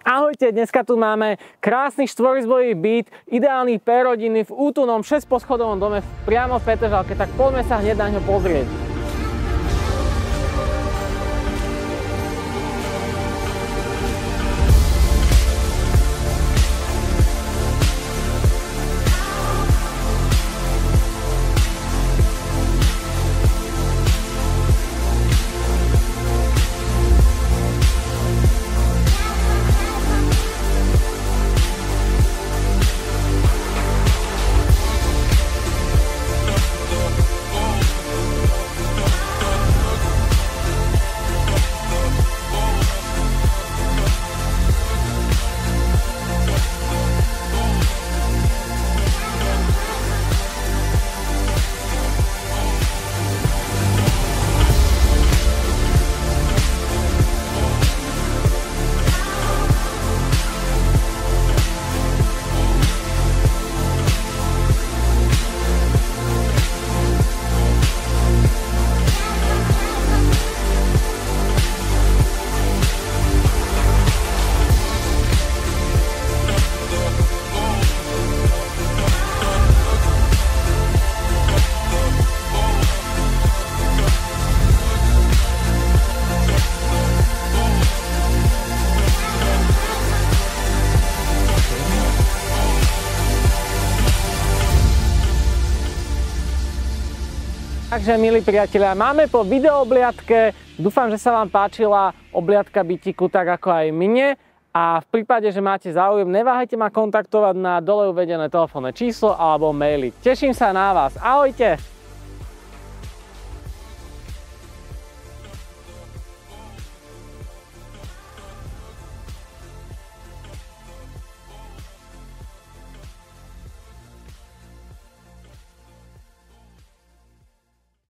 Ahojte, dneska tu máme krásny štvorizbový byt, ideálny pre rodiny v útulnom 6-poschodovom dome priamo v Petržalke, tak poďme sa hneď na ňo pozrieť. Takže, milí priatelia, máme po videoobliadke. Dúfam, že sa vám páčila obliadka bytíku tak ako aj mne. A v prípade, že máte záujem, neváhajte ma kontaktovať na dole uvedené telefónne číslo alebo maily. Teším sa na vás. Ahojte!